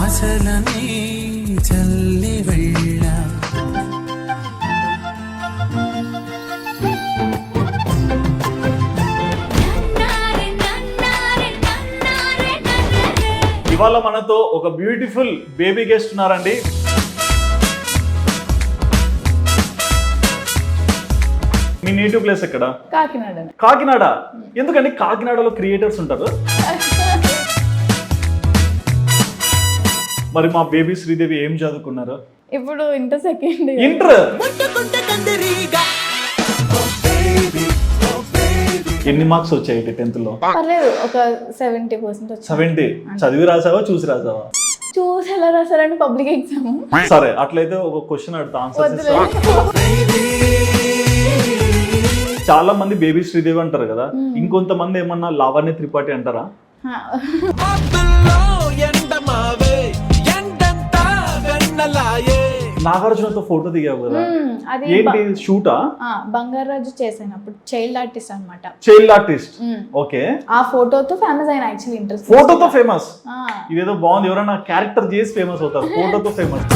అసలనే చల్లి వెళ్ళ ఇవాళ మనతో ఒక బ్యూటిఫుల్ బేబీ గెస్ట్ ఉన్నారండి. మీ నేటివ్ ప్లేస్ ఎక్కడ? కాకినాడ. కాకినాడ. ఎందుకండి కాకినాడలో క్రియేటర్స్ ఉంటారు? మరి మా బేబీ శ్రీదేవి ఏం చదువుకున్నారు? ఇప్పుడు ఇంటర్ సెకండ్ ఇంటర్. ఎన్ని మార్క్స్ వచ్చాయి 10th లో? పర్లేదు, ఒక 70% వచ్చింది. 70. చదివి రాసావా చూసి రాసావా? చూసి ఎలా రాసారండి పబ్లిక్ ఎగ్జామ్? సరే అట్లయితే ఒక క్వశ్చన్ అడుగుతా, ఆన్సర్. చాలా మంది బేబీ శ్రీదేవి అంటారు కదా, ఇంకొంతమంది ఏమన్నా లావణ్య త్రిపాఠి అంటారా? నాగార్జునతో ఫోటో దిగావు కదా, ఏంటి షూటా? బంగారాజు చేశాను అప్పుడు, చైల్డ్ ఆర్టిస్ట్ అన్నమాట. Child artist. ఓకే. ఆ ఫోటోతో ఫేమస్ అయిన యాక్చువల్లీ ఇంట్రెస్ట్. ఫోటోతో ఫేమస్? ఇదేదో బాగుంది, ఎవరైనా క్యారెక్టర్ చేసి ఫేమస్ అవుతారు, ఫోటోతో ఫేమస్.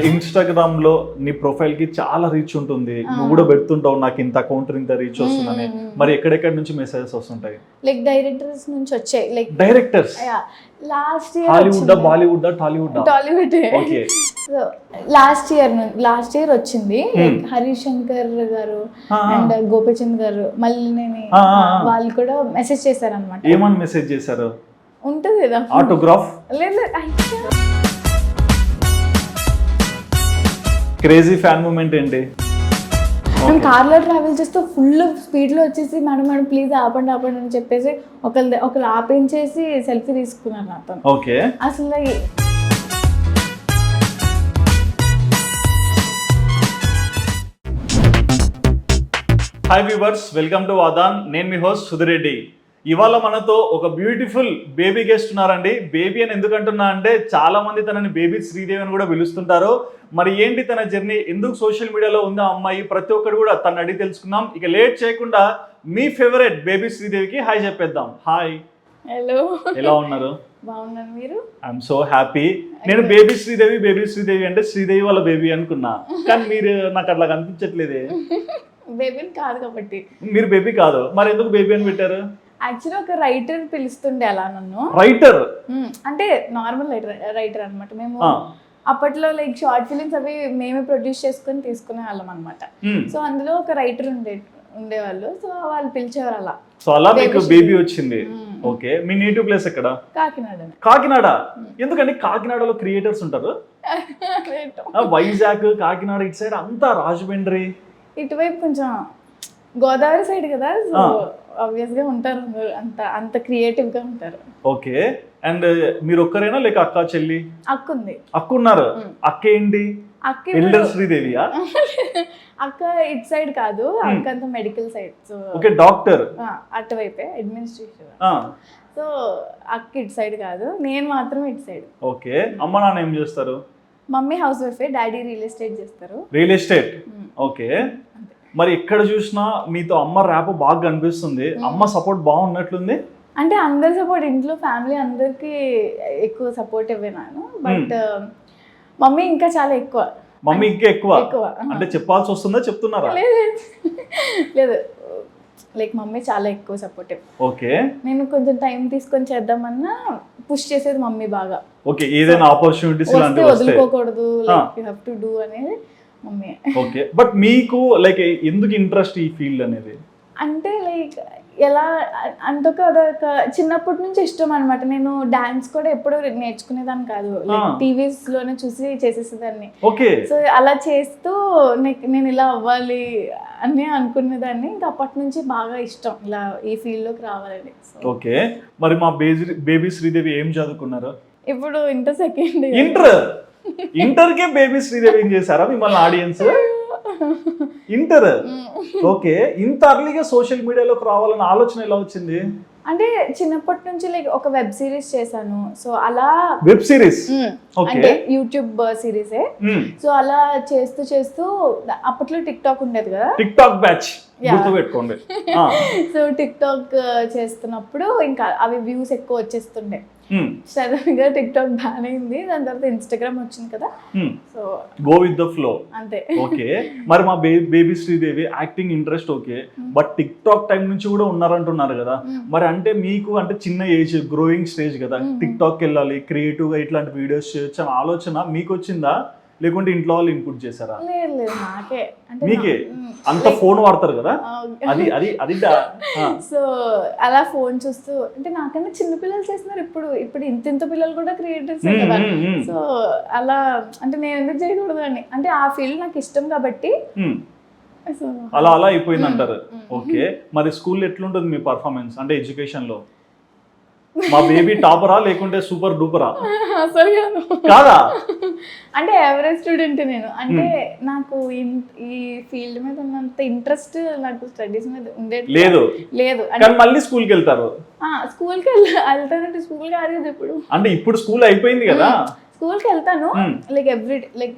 ఇన్స్టాగ్రామ్ లో నీ ప్రొఫైల్ కి చాలా రీచ్ ఉంటుంది, నువ్వు కూడా పెడుతుంటావు నాకు ఇంత అకౌంట్ ఇంత రీచ్ వస్తుందని. మరి ఎక్కడెక్కడి నుంచి మెసేజెస్ వస్తుంటాయి? లైక్ డైరెక్టర్స్ నుంచి వచ్చాయి. Like directors last year Hollywood, Bollywood, Tollywood? Tollywood. Okay. Last year వచ్చింది. హరీష్ శంకర్ గారు అండ్ గోపీచంద్ గారు మళ్ళీ వాళ్ళు కూడా మెసేజ్ చేశారు అనమాట. ఏమని మెసేజ్ చేశారు? ఉంటుంది కదా ఆటోగ్రాఫ్? లేదు, క్రేజీ ఫ్యాన్ మూమెంట్ ఏంటి? మేము కార్లో ట్రావెల్ చేస్తూ ఫుల్ స్పీడ్ లో వచ్చేసి మేడం ప్లీజ్ ఆపండి అని చెప్పేసి ఒకళ్ళు ఆపించేసి సెల్ఫీ తీసుకున్నారు నాతో. ఓకే. అసలు హాయ్ వ్యూవర్స్, వెల్కమ్ టు వాదాన్. నేను మీ హోస్ట్ సుధిరెడ్డి. ఇవాళ మనతో ఒక బ్యూటిఫుల్ బేబీ గెస్ట్ ఉన్నారండి. బేబీ అని ఎందుకంటున్నా అంటే చాలా మంది తనని బేబీ శ్రీదేవి అని కూడా పిలుస్తుంటారు. మరి ఏంటి తన జర్నీ, ఎందుకు సోషల్ మీడియాలో ఉందా అమ్మాయి, ప్రతి ఒక్కరు కూడా తను అడిగి తెలుసుకుందాం. ఇక లేట్ చేయకుండా మీ ఫేవరెట్ బేబీ శ్రీదేవికి హాయ్ చెప్పేద్దాం. హాయ్. హలో, ఎలా ఉన్నారు? బాగున్నాను, మీరు? I am so happy. నేను బేబీ శ్రీదేవి అంటే శ్రీదేవి వాళ్ళ బేబీ అనుకున్నా, కానీ మీరు నాకు అట్లా కనిపించట్లేదే. బేబీ కాదు కాబట్టి. మీరు బేబీ కాదు, మరి ఎందుకు బేబీ అని పెట్టారు? యాక్చువల్లీ ఒక రైటర్ పిలుస్తుండే అలా నన్ను. రైటర్ అంటే నార్మల్ రైటర్ అనమాట. మేము అప్పట్లో లైక్ షార్ట్ ఫిలిమ్స్ అవి మేమే ప్రొడ్యూస్ చేసుకొని తీసుకునే వాళ్ళం అనమాట. సో అందులో ఒక రైటర్ ఉండేవాళ్ళు, సో వాళ్ళు పిలిచేవారు అలా. సో అలా మీకు బేబీ వచ్చింది. ఓకే. మీ నేటివ్ ప్లేస్ ఎక్కడ? కాకినాడ. కాకినాడ. ఎందుకండి కాకినాడలో క్రియేటర్స్ ఉంటారు? వైజాగ్, కాకినాడ ఇటు సైడ్ అంతా రాజమండ్రి, ఇటువైపు కొంచెం గోదావరి సైడ్ కదా, సో ఆబ్వియస్ గా ఉంటారు అంత క్రియేటివ్ గా ఉంటారు. ఓకే. అండ్ మీరు ఒక్కరేనా లేక అక్క చెల్లి? అక్క ఉంది. అక్క ఉన్నారు. అక్క ఏంటి? ఎల్డర్ శ్రీదేవియా? అక్క ఇటు సైడ్ కాదు, అక్క అంతా medical side. So okay, doctor అటువైపే అడ్మినిస్ట్రేషన్. సో అక్క ఇటు సైడ్ కాదు, నేను మాత్రం ఇటు సైడ్. ఓకే. అమ్మ నాన్న ఏం చేస్తారు? మమ్మీ హౌస్ వైఫే, డాడీ రియల్ ఎస్టేట్ చేస్తారు. Real estate. ఓకే. మరి ఎక్కడ చూసినా మీతో అమ్మ ర్యాప్ బాగా కనిపిస్తుంది. అమ్మ సపోర్ట్ బాగున్నట్లుంది. అంటే అందరి సపోర్ట్, ఇంట్లో ఫ్యామిలీ అందరికి ఎక్కువ సపోర్ట్ ఇవ్వనాను, బట్ మమ్మీ ఇంకా చాలా ఎక్కువ. మమ్మీ ఇంకా ఎక్కువ అంటే చెప్పాల్సి వస్తుందా, చెప్తున్నారా? లేదు, లైక్ మమ్మీ చాలా ఎక్కువ సపోర్టివ్. ఓకే. నేను కొంచెం టైం తీసుకొని చేద్దామన్నా పుష్ చేసేది మమ్మీ బాగా. ఓకే. ఏదైనా ఆపర్చునిటీస్ ఇలాంటివి వస్తే వదులుకోకూడదు, like you have to do అనేది మమ్మీ. ఓకే. బట్ మీకు లైక్ ఎందుకు ఇంట్రెస్ట్ ఈ ఫీల్డ్ అనేది? అంటే లైక్ ఎలా అంటే అదొక చిన్నప్పటి నుంచి ఇష్టం అనమాట. నేను డాన్స్ కూడా ఎప్పుడూ నేర్చుకునేదాన్ని కాదు, టీవీస్ లోనే చూసి చేసేసేదాన్ని. ఓకే. సో అలా చేస్తూ నేను ఇలా అవ్వాలి అని అనుకునేదాన్ని. ఇంకా అప్పటి నుంచి బాగా ఇష్టం ఇలా ఈ ఫీల్డ్ లోకి రావాలని. ఓకే. మరి మా బేబీ శ్రీదేవి ఏం చదువుకున్నారు? ఇప్పుడు ఇంటర్ సెకండ్. ఇంటర్కే బేబీ శ్రీదేవి ఏం చేశారా మిమ్మల్ని ఆడియన్స్? ఇంటర్. ఓకే. ఇంత అర్లీగా సోషల్ మీడియాలోకి రావాలన్న ఆలోచన ఎలా వచ్చింది? అంటే చిన్నప్పటి నుంచి లైక్ ఒక వెబ్ సిరీస్ చేశాను, సో అలా వెబ్ సిరీస్. Okay. అంటే యూట్యూబ్ సిరీసే. సో అలా చేస్తూ చేస్తూ అప్పట్లో టిక్ టాక్ ఉండేది కదా, టిక్ టాక్ బ్యాచ్ గుర్తుపెట్టుకోండి. సో టిక్ టాక్ చేస్తున్నప్పుడు ఇంకా అవి వ్యూస్ ఎక్కువ వచ్చేస్తుండే. సడన్గా టిక్ టాక్ బ్యాన్ అయింది, దాని తర్వాత ఇన్స్టాగ్రామ్ వచ్చింది కదా, so go with the flow. అంతే. ఓకే, మరి మా baby Sridevi acting interest okay, but tick talk time నుంచి కూడా ఉన్నారంటున్నారు కదా, మరి అంటే మీకు అంటే చిన్న ఏజ్ గ్రోయింగ్ స్టేజ్ కదా, టిక్ టాక్ వెళ్ళాలి క్రియేటివ్ గా ఇట్లాంటి వీడియోస్ చేయొచ్చు అని ఆలోచన మీకు వచ్చిందా, లేకుంటే ఇంట్లో వాళ్ళు ఇన్పుట్ చేశారా? లేదు లేదు, నాకే. అంటే మీకే అంత ఫోన్ వాడతారు కదా, అది అది అది సో అలా ఫోన్ చూస్తూ, అంటే నాకన్నా చిన్న పిల్లలు చేస్తున్నారు ఇప్పుడు ఇప్పుడు ఇంత పిల్లలు కూడా క్రియేటర్స్ కదా, సో అలా అంటే నేను ఎందుకు చేయకూడదు అని, అంటే ఆ ఫీల్డ్ నాకు ఇష్టం కాబట్టి సో అలా అలా అయిపోయింది అంటారు. ఓకే, మరి స్కూల్ ఎట్లుంటుంది మీ పర్ఫార్మెన్స్ అంటే ఎడ్యుకేషన్ లో? మా బేబీ టాపరా లేకుంటే సూపర్ డూపరా? అసలు కాదా, అంటే యావరేజ్ స్టూడెంట్ నేను. అంటే నాకు ఈ ఫీల్డ్ మీద ఉన్నంత ఇంట్రెస్ట్ నాకు స్టడీస్ మీద ఉండేది లేదు. లేదు కానీ మళ్ళీ స్కూల్కి వెళ్తారు. స్కూల్కి వెళ్తానంటే స్కూల్ కాదు కదా ఇప్పుడు, అంటే ఇప్పుడు స్కూల్ అయిపోయింది కదా. స్కూల్కి వెళ్తాను లైక్ ఎవ్రీ లైక్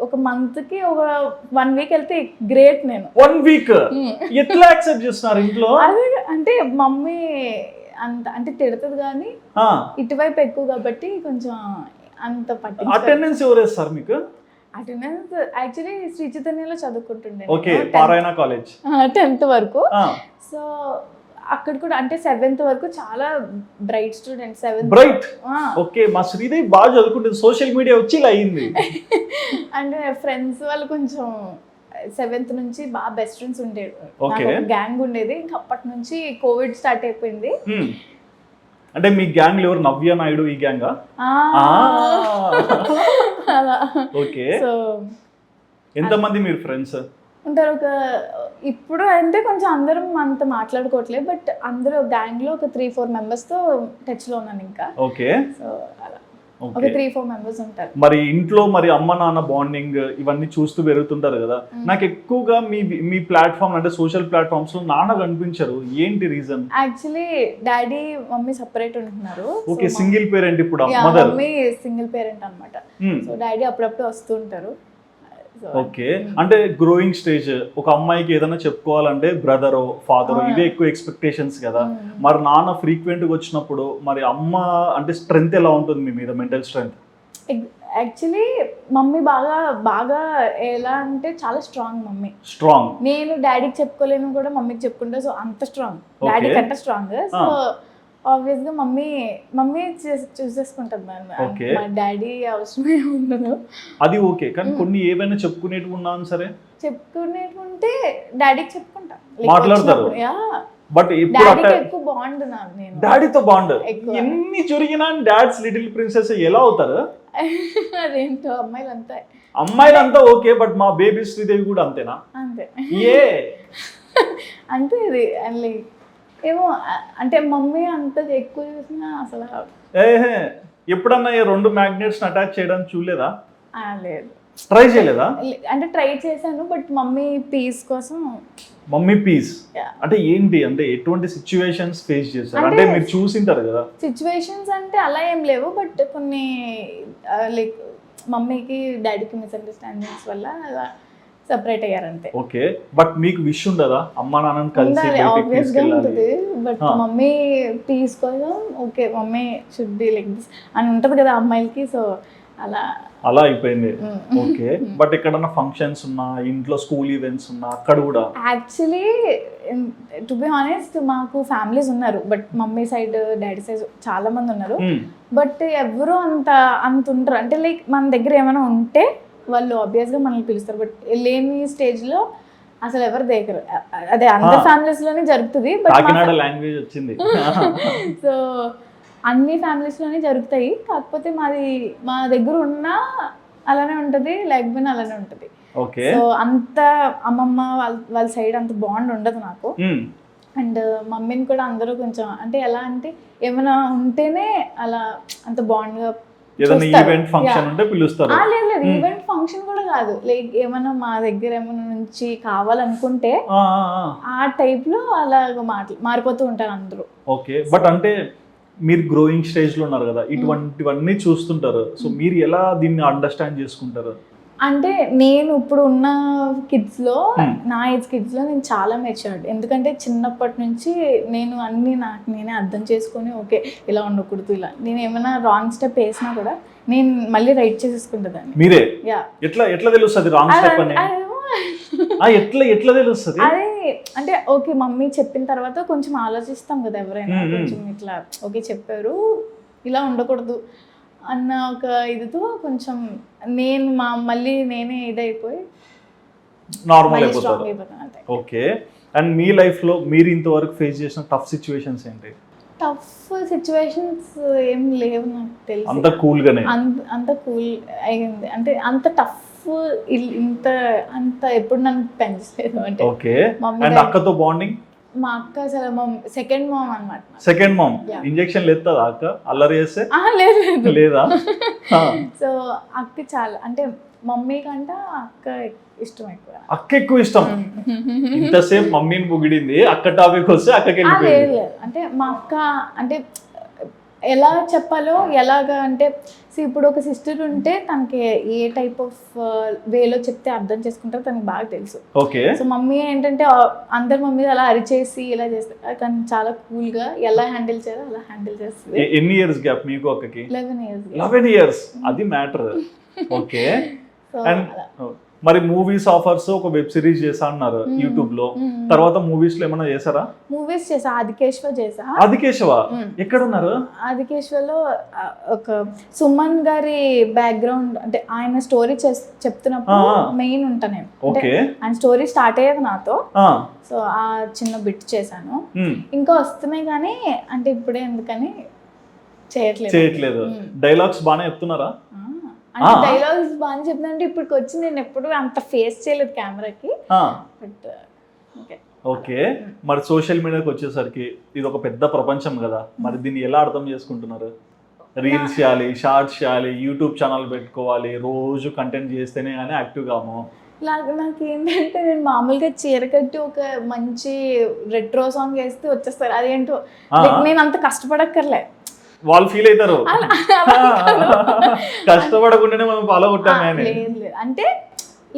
ఒక మంత్ కి ఒక 1 వీక్ వెళ్తే గ్రేట్. నేను 1 వీక్ ఎట్లా యాక్సెప్ట్ చేస్తున్నారు ఇంట్లో? అదే అంటే మమ్మీ అంత అంటే తిడుతుంది కానీ ఇటువైపు ఎక్కువ కాబట్టి కొంచెం అంత పట్టి. అటెండెన్స్ ఎవరు వేస్తారు మీకు? అటెండెన్స్ యాక్చువల్లీ శ్రీ చైతన్యలో చదువుకుంటుండే. ఓకే, పారాయణ కాలేజ్ 10th వరకు. సో అక్కడ కూడా అంటే 7th వరకు చాలా bright student. 7th bright. Okay, మా శ్రీదేవి బాగా చదువుకుంటుంది, సోషల్ మీడియా వచ్చి ఇలా అయింది. అంటే ఫ్రెండ్స్ వాళ్ళు కొంచెం 7th నుంచి బాగా బెస్ట్ ఫ్రెండ్స్ ఉండేది, గ్యాంగ్ ఉండేది. ఇంకా అప్పటి నుంచి కోవిడ్ స్టార్ట్ అయిపోయింది. అంటే మీ గ్యాంగ్ ఎవరు? నవ్య నాయుడు ఈ గ్యాంగా? ఓకే, సో ఎంతమంది మీరు ఫ్రెండ్స్ ఉంటారు? ఇప్పుడు అంటే కొంచెం అందరం అంత మాట్లాడుకోవట్లేదు, బట్ అందరూ గ్యాంగ్ లో ఒక 3-4 మెంబర్స్ తో టచ్ లో ఉన్నాను ఇంకా. ఓకే, సో అలా ఒక 3-4 మెంబర్స్ ఉంటారు. మరి ఇంట్లో మరి అమ్మ నాన్న బాండింగ్ ఇవన్నీ చూస్తూ పెరుగుతుంటారు కదా, నాకు ఎక్కువగా మీ ప్లాట్ఫామ్ అంటే సోషల్ ప్లాట్ఫామ్స్ లో నాన్న కనిపించరు, ఏంటి reason? Actually daddy mummy separate ఉంటున్నారు. ఓకే, సింగిల్ పేరెంట్ ఇప్పుడు. మమ్మీ సింగిల్ పేరెంట్ అన్నమాట. సో డాడీ అప్పుడప్పుడు వస్తూ ఉంటారు. ఓకే, అంటే గ్రోయింగ్ స్టేజ్ ఒక అమ్మాయికి ఏదైనా చెప్పుకోవాలంటే బ్రదరో ఫాదరో ఇవే ఎక్కువ ఎక్స్పెక్టేషన్స్ కదా, మరి నాన్న ఫ్రీక్వెంట్ గా వచ్చినప్పుడు మరి అమ్మ అంటే స్ట్రెంగ్త్ ఎలా ఉంటుంది మీ మీద, మెంటల్ స్ట్రెంగ్త్? యాక్చువల్లీ మమ్మీ బాగా బాగా ఎలా అంటే చాలా స్ట్రాంగ్ మమ్మీ. స్ట్రాంగ్. నేను డాడీకి చెప్పుకోలేను కూడా మమ్మీకి చెప్పుకుంటా, సో అంత స్ట్రాంగ్, డాడీ కంటే స్ట్రాంగ్. సో ఆబ్వియస్ గా మమ్మీ చూసేసుకుంటుంది, మా డాడీ అవసరమే ఉండదు. అది ఓకే, కానీ కొన్ని ఏమైనా చెప్పుకునేటివి ఉన్నాను సరే, చెప్పుకునేటివి ఉంటే డాడీకి చెప్పుకుంటా, మాట్లాడతారు. బట్ ఎక్కువ బాండ్ నేను డాడీతో బాండ్. ఎన్ని జరిగినా డాడ్స్ లిటిల్ ప్రిన్సెస్ ఎలా అవుతారు? అదేంటో అమ్మాయిలంతా ఓకే, బట్ మా బేబీ శ్రీదేవి కూడా అంతేనా? అంతే. ఏ అంతే ఇది లైక్ ఏమో అంటే మమ్మీ అంత ఎక్కువ చూసినా అసలు ఎప్పుడన్నా ఈ 2 మ్యాగ్నెట్స్ అటాచ్ చేయడానికి చూడలేదా? లేదు, ట్రై చేయలేదా? అంటే ట్రై చేశాను, బట్ మమ్మీ పీస్ కోసం. మమ్మీ పీస్ అంటే ఏంటి, అంటే ఎటువంటి సిచ్యువేషన్స్ ఫేస్ చేశారు? అంటే మీరు చూసింటారు కదా. సిచ్యువేషన్స్ అంటే అలా ఏం లేవు, బట్ కొన్ని లైక్ మమ్మీకి డాడీకి మిస్అండర్స్టాండింగ్స్ వల్ల అలా సెపరేట్ అయ్యారంతే. ఓకే, బట్ మీకు విష్ ఉండదా అమ్మా నాన్నని కలిసి ఆబ్వియస్ గా ఉంటుంది, బట్ మమ్మీ పీస్ కోసం okay mummy should be like this అని ఉంటది కదా అమ్మాయిలకి, సో అలా అయిపోయింది. ఓకే, బట్ ఎక్కడన్నా ఫంక్షన్స్ ఉన్నా, ఇంట్లో స్కూల్ ఈవెంట్స్ ఉన్నా అక్కడ కూడా? యాక్చువల్లీ టు బి హానెస్ట్ మాకు ఫ్యామిలీస్ ఉన్నారు, but mummy side daddy side చాలా మంది ఉన్నారు, బట్ ఎవరు అంత ఉండరు. అంటే లైక్ మన దగ్గర ఏమైనా ఉంటే వాళ్ళు ఆబ్వియస్గా మనల్ని పిలుస్తారు, బట్ లేని స్టేజ్లో అసలు ఎవరు దగ్గర, అదే అందరి ఫ్యామిలీస్లోనే జరుగుతుంది. లాంగ్వేజ్ వచ్చింది. సో అన్ని ఫ్యామిలీస్లోనే జరుగుతాయి, కాకపోతే మా దగ్గర ఉన్నా అలానే ఉంటుంది, లేకపోయినా అలానే ఉంటుంది. సో అంత అమ్మమ్మ వాళ్ళ సైడ్ అంత బాండ్ ఉండదు నాకు. అండ్ మమ్మీని కూడా అందరూ కొంచెం అంటే ఎలా అంటే ఏమైనా ఉంటేనే అలా అంత బాండ్గా ఏదైనా చూస్తారు. ఈవెంట్ ఫంక్షన్ ఉంటే పిలుస్తారు. లేదు లేదు, ఈవెంట్ ఫంక్షన్ కూడా కాదు, లైక్ ఏమన్నా మా దగ్గర ఏమైనా నుంచి కావాలనుకుంటే ఆ టైప్ లో అలా మారిపోతూ ఉంటారు అందరూ. ఓకే, బట్ అంటే మీరు గ్రోయింగ్ స్టేజ్ లో ఉన్నారు కదా, ఇటువంటివన్నీ చూస్తుంటారు. సో మీరు ఎలా దీన్ని అండర్స్టాండ్ చేసుకుంటారు? అంటే నేను ఇప్పుడు ఉన్న కిడ్స్ లో, నా ఏజ్ కిడ్స్ లో నేను చాలా మెచ్యూర్డ్. ఎందుకంటే చిన్నప్పటి నుంచి నేను అన్ని నాకు నేనే అర్థం చేసుకొని, ఓకే ఇలా ఉండకూడదు, ఇలా నేను ఏమైనా రాంగ్ స్టెప్ వేసినా కూడా నేను మళ్ళీ రైట్ చేసేసుకుంటుందాన్ని. మీరే యా, ఎట్లా తెలుస్తుంది రాంగ్ స్టెప్ అని? ఎట్లా తెలుస్తుంది? అదే అంటే ఓకే మమ్మీ చెప్పిన తర్వాత కొంచెం ఆలోచిస్తాం కదా ఎవరైనా, కొంచెం ఇట్లా ఓకే చెప్పారు ఇలా ఉండకూడదు అన్న ఒక ఇదితో కొంచెం నేను మళ్ళీ నేనే ఇదైపోయి నార్మల్ అయిపోతారు. ఓకే, అండ్ మీ లైఫ్ లో మీరు ఇంతవరకు ఫేస్ చేసిన టఫ్ సిచ్యువేషన్స్ ఏంటి? టఫ్ సిచ్యువేషన్స్ ఏం లేవు నాకు తెలిసి. అంత కూల్ గానే? అంత కూల్ అయింది, అంటే అంత టఫ్ అంత ఎప్పుడు నన్ను పెంచలేదు. అంటే ఓకే, అండ్ అక్కతో బాండింగ్? మా అక్క అసలు సెకండ్ మామ్ అనమాట. Second mom? ఇంజెక్షన్ లేదా అక్క అల్లరి చేస్తే? లేదు లేదా? సో అక్క చాలా, అంటే మమ్మీ కంటే అక్క ఇష్టం ఎక్కువ. అక్క ఎక్కువ ఇష్టం? ఇంతసేపు మమ్మీని పొగిడింది, అక్క టాపిక్ వస్తే అక్కకి లేదు. అంటే మా అక్క అంటే ఎలా చెప్పాలో ఎలాగా అంటే, ఇప్పుడు ఒక సిస్టర్ ఉంటే తనకి ఏ టైప్ ఆఫ్ వేలో చెప్తే అర్థం చేసుకుంటారో తనకి బాగా తెలుసు. ఓకే, సో మమ్మీ ఏంటంటే అందరు మమ్మీ అలా అరిచేసి ఇలా చేస్తారు, కానీ చాలా కూల్ గా ఎలా హ్యాండిల్ చేయాలో అలా హ్యాండిల్ చేస్తుంది. ఎన్ని ఇయర్స్ గ్యాప్ మీకు అక్కకి? 11 years. 11 years, అది మ్యాటర్. ఓకే, అండ్ మరి మూవీస్ ఆఫర్స్ ఒక వెబ్ సిరీస్ చేసా అన్నారు యూట్యూబ్ లో, తర్వాత మూవీస్ లో ఏమైనా చేసారా? మూవీస్ చేసా, ఆదికేశవ చేసా. ఆదికేశవ ఎక్కడ ఉన్నారు? ఆదికేశవలో ఒక సుమన్ గారి బ్యాక్గ్రౌండ్, అంటే ఆయన స్టోరీ చెప్తున్నప్పుడు మెయిన్ ఉంటా నేను. అంటే ఆయన స్టోరీ స్టార్ట్ అయ్యేది నాతో, సో ఆ చిన్న బిట్ చేశాను. ఇంకా వస్తున్నాయి కానీ అంటే ఇప్పుడే ఎందుకని చేయట్లేదు. డైలాగ్స్ బాగానే చెప్తున్నారా? అంటే డైలాగ్స్ బాగా చెప్తుందంటే ఇప్పటికి వచ్చి నేను ఎప్పుడు అంత ఫేస్ చేయలేదు కెమెరాకి. బట్ ఓకే, మరి సోషల్ మీడియాకి వచ్చేసరికి ఇది ఒక పెద్ద ప్రపంచం కదా, మరి దీన్ని ఎలా అర్థం చేసుకుంటున్నారు? రీల్స్ చేయాలి, షార్ట్స్ చేయాలి, యూట్యూబ్ ఛానల్ పెట్టుకోవాలి, రోజు కంటెంట్ చేస్తేనే కానీ యాక్టివ్ కాము. నాకు ఏంటంటే నేను మామూలుగా చీర కట్టి ఒక మంచి రెట్రో సాంగ్ వేస్తే వచ్చేస్తారు, అదేంటో నేను అంత కష్టపడక్కర్లే. వాళ్ళు ఫీల్ అవుతారు కష్టపడకుండానే మనం ఫాలో కొట్టాము. లేదు అంటే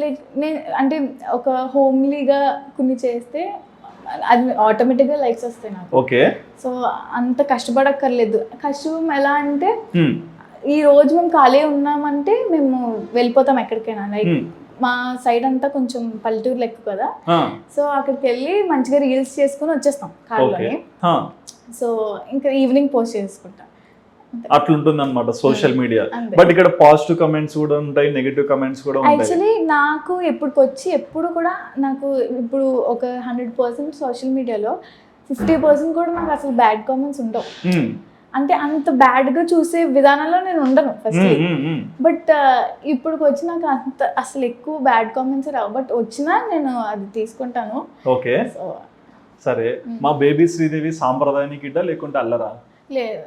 లైక్ నేను అంటే ఒక హోమ్లీగా కొన్ని చేస్తే అది ఆటోమేటిక్గా లైక్స్ వస్తాయి నాకు. ఓకే, సో అంత కష్టపడక్కర్లేదు. కష్టం ఎలా అంటే ఈ రోజు మేము ఖాళీ ఉన్నామంటే మేము వెళ్ళిపోతాం ఎక్కడికైనా, లైక్ మా సైడ్ అంతా కొంచెం పల్లెటూరు లెక్క కదా, సో అక్కడికి వెళ్ళి మంచిగా రీల్స్ చేసుకుని వచ్చేస్తాం కార్లోని. సో ఇంకా ఈవినింగ్ పోస్ట్ చేసుకుంటాం, అట్లుంటుంది అనమాట సోషల్ మీడియా. బట్ ఇక్కడ పాజిటివ్ కమెంట్స్ కూడా ఉంటాయి, నెగటివ్ కమెంట్స్ కూడా ఉంటాయి. యాక్చువల్లీ నాకు ఎప్పుడు కూడా నాకు ఇప్పుడు ఒక 100% సోషల్ మీడియాలో 50% కూడా నాకు అసలు బ్యాడ్ కామెంట్స్ ఉండవు. అంటే అంత బ్యాడ్ గా చూసే విధానంలో నేను ఉండను ఫస్ట్. బట్ ఇప్పుడు వచ్చి నాకు అంత అసలు ఎక్కువ బ్యాడ్ కామెంట్స్ రావు, బట్ వచ్చినా నేను అది తీసుకుంటాను. ఓకే, సరే. మా బేబీ శ్రీదేవి సాంప్రదాయానికి లేకుంటే అల్లరా? లేదు,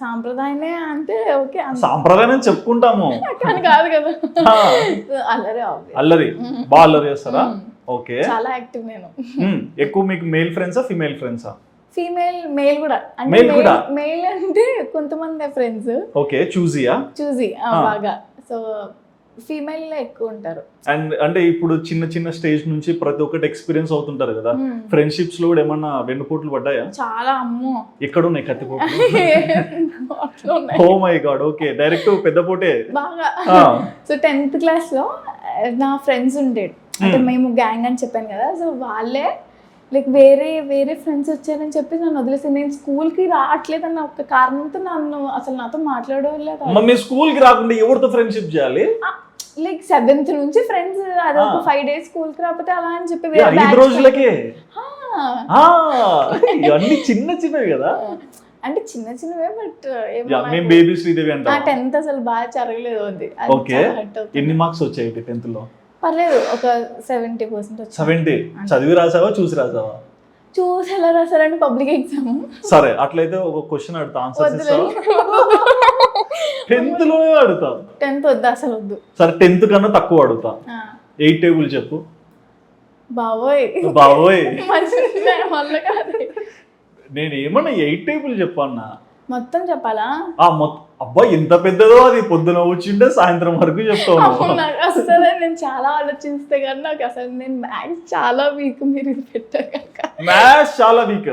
సాంప్రదాయమే అంటే ఓకే, సాంప్రదాయం చెప్పుకుంటాము కానీ కాదు కదా, అల్లరి బాగా అల్లరి చేస్తారా? ఓకే, చాలా యాక్టివ్ నేను. ఎక్కువ మీకు మేల్ ఫ్రెండ్సా ఫీమేల్ ఫ్రెండ్సా? మేల్ కూడా. అంటే మేల్ అంటే కొంతమంది ఫ్రెండ్స్ ఓకే చూజీ బాగా, సో ఫీమేల్ లో ఎక్కువ ఉంటారు. అండ్ అంటే ఇప్పుడు చిన్న స్టేజ్ నుంచి ప్రతి ఒక్కటి ఎక్స్పీరియన్స్ అవుతుంటారు కదా, ఫ్రెండ్షిప్స్ లో కూడా ఏమన్నా వెన్నుపోట్లు పడ్డాయా? చాలా, అమ్మో. ఎక్కడ ఉన్నాయి కత్తిపోట్లు? Oh my god. Okay, direct పెద్ద పోటే బాగా. సో 10th class లో నా ఫ్రెండ్స్ ఉండేది, అంటే మేము గ్యాంగ్ అని చెప్పాను కదా, సో వాళ్ళే లైక్ వేరే ఫ్రెండ్స్ వచ్చారని చెప్పి నన్ను వదిలేసి నేను స్కూల్కి రావట్లేదన్న ఒక కారణంతో అసలు నాతో మాట్లాడలేదు. మమ్మీ స్కూల్కి రాకుండా ఎవరితో ఫ్రెండ్షిప్ చేయాలి? లైక్ 7th నుంచి ఫ్రెండ్స్, అది ఒక 5 days స్కూల్కి రాకపోతే అలా అని చెప్పి 5 రోజులకే అన్ని చిన్నవి కదా, అంటే చిన్నవే. బట్ మేము బేబీ శ్రీదేవి అంటే 10th అసలు బాగా జరగలేదు అది. ఓకే, ఎన్ని మార్క్స్ వచ్చాయి 10th లో? పర్లేదు, ఒక 70% వచ్చింది. 70? చదివి రాసావా చూసి రాసావా? చూసి ఎలా రాసారంటే పబ్లిక్ ఎగ్జామ్. సరే, అట్లయితే ఒక క్వశ్చన్ అడుగుతా, ఆన్సర్ ఇస్తావా? 10th లోనే అడుగుతా. 10th వద్దు, అసలు వద్దు. సరే 10th కన్నా తక్కువ అడుగుతా. 8 టేబుల్ చెప్పు. బాబోయ్ బాబోయ్ మంచిది వల్ల కాదు. నేను ఏమన్నా 8 టేబుల్ చెప్పన్నా? మొత్తం చెప్పాలా? అబ్బా ఎంత పెద్దదో అది, పొద్దున వచ్చిండే సాయంత్రం వరకు చెప్తాను. నాకు అసలు నేను చాలా ఆలోచిస్తే కానీ నాకు అసలు నేను మ్యాథ్స్ చాలా వీక్. మీరు ఇది పెట్టాక మ్యాథ్స్ చాలా వీక్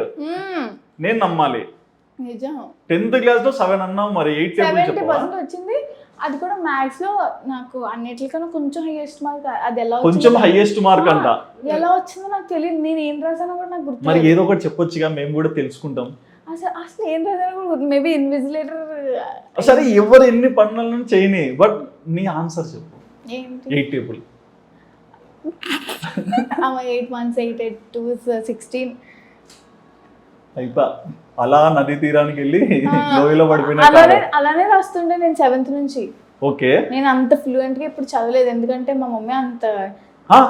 నేను నమ్మాలి. నిజం. 10th క్లాస్ లో 7 అన్నావు, మరి 8 టేబుల్ చెప్పవా? 70% వచ్చింది. అది కూడా మ్యాథ్స్ లో నాకు అన్నిటికన్నా కొంచెం హైయెస్ట్ మార్క్. అది ఎలా కొంచెం హైయెస్ట్ మార్క్ అంట. ఎలా వచ్చిందో నాకు తెలియదు. నేను ఏం రాసానో కూడా నాకు గుర్తు. మరి ఏదో ఒకటి చెప్పొచ్చుగా, మేము కూడా తెలుసుకుంటాం. అసలు ఏం రాసానో కూడా గుర్తు. Maybe invigilator. సరే ఎవరు ఎన్ని పనులను చేయని, బట్ నీ ఆన్సర్ చెప్పు. 8 టేబుల్. 8 1 8 8 2 16. అయిపో అలా నది తీరానికి వెళ్ళి లోయలో పడిపోయినా. అలానే రాస్తుండే నేను 7th నుంచి. ఓకే. నేను అంత ఫ్లూయెంట్ గా ఇప్పుడు చదవలేదు, ఎందుకంటే మా మమ్మీ